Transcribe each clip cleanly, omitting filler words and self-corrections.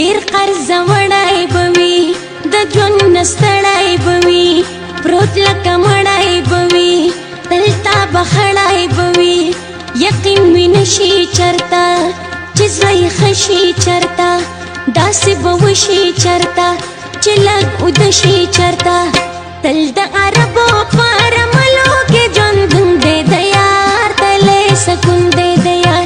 ډیر قرض وړای بوي د ژوند نستړای بوي پروت لکه مړای بوي دلته بخړای بوي یقین مې نشي چرتا چې زوی خشي چرتا داسې به وشي چرتا چې لږ ودشي چرتا تل د عربو په رملو کې ژوند دی د یار تلې سکون دی د یار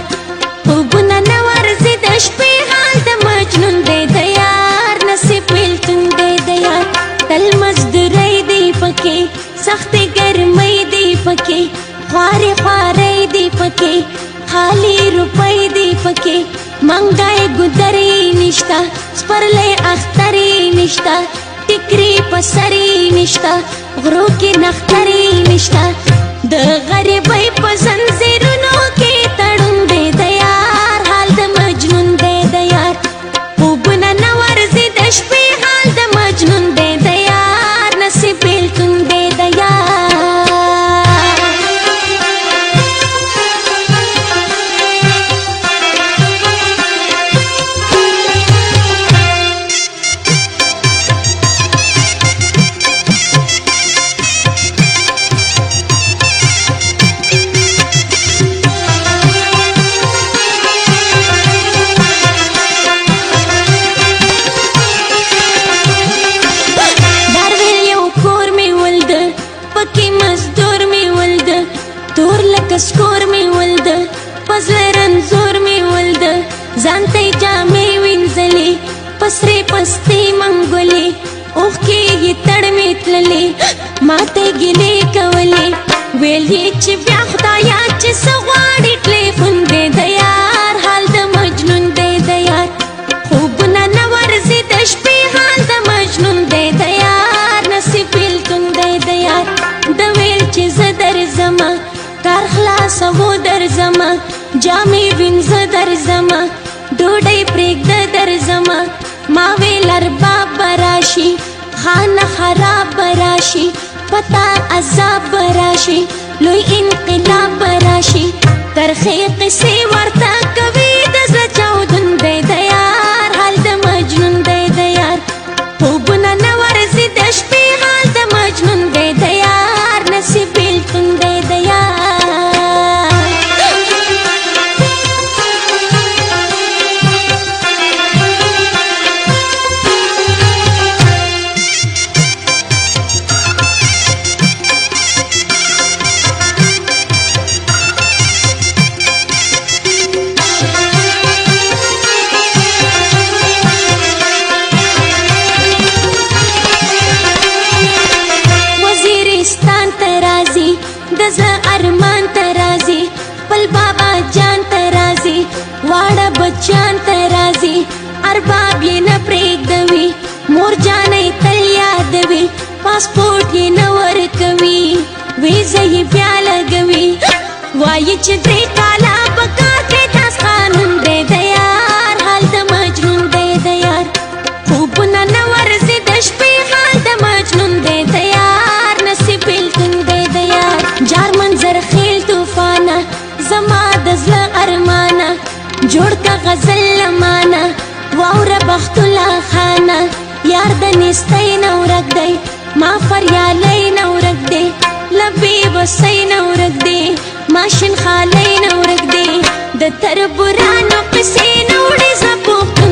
خوبونه نه ورځي د شپې حال د مجنون دی د یار نصیب بیلتون دی د یار تل مزدورۍ دی پکې سختې ګرمۍ دی پکې خوارې خوارۍ دی پکې خالی روپۍ دی پکې منګای ګودرې نشته سپرلې اخترې نشته ټیکري په سرې نشته غرو کې نخترې نشته د غریبۍ په زنځیرونو کې تړون دی د یار حال د مجنون دی د یار خوبونه نه ورځي د شپې حال د مجنون دی د یار نصیب بیلتون دی د یار سکور می ولد پزل رنزور می ولد ځانته جامې وینځلې پسرې پستې منګولې اوښکې یې تړ مې تللې ماته ګیلې کولې ویل یې چې بیا خدایا چې څه غواړې ټلیفون دی د یار حال د مجنون دی د یار خوبونه نه ورځي د شپې حال د مجنون دی د یار نصیب بیلتون دی د یار د ویل چې زه درځمه کار خلاصو درځمه جامې وینځه درځمه ډوډۍ پرېږده درځمه ما ویل ارباب به راشي خانه خراب به راشي پتا عذاب به راشي لوی انقلاب به راشي ترخې قصې ورته کوي د زړه چاودون دی د یار حال د مجنون دی د یار خوبونه نه ورځي د شپې حال د مجنون دی د یار نصیب بیلتون دی د یار دزه ارمان ترازی پل بابا جان ترازی واړه بچان ترازی ارباب یې نه پرېږدوي مور جانې تل یادوي پاسپورټ یې نه ورکوي ویزه یې بیا لګوي وایي چې 3 کاله په کار کې داس قانون دی د یار حال د مجنون دی د یار خوبونه نه ورځي د شپې حال د مجنون دی د یار نصیب بیلتون دی د یار جار منظر خیل طوفانه زما د زړه ارمانه جوړ کا غزل لمانه واوره بخت الله خانه یار د نستۍ نه ورک دی ما فریالۍ نه ورک دی لبې بسۍ نه ورک دی ماشین خالۍ نه ورک دی د تربورانو قصې نه وړي زه پوښتنه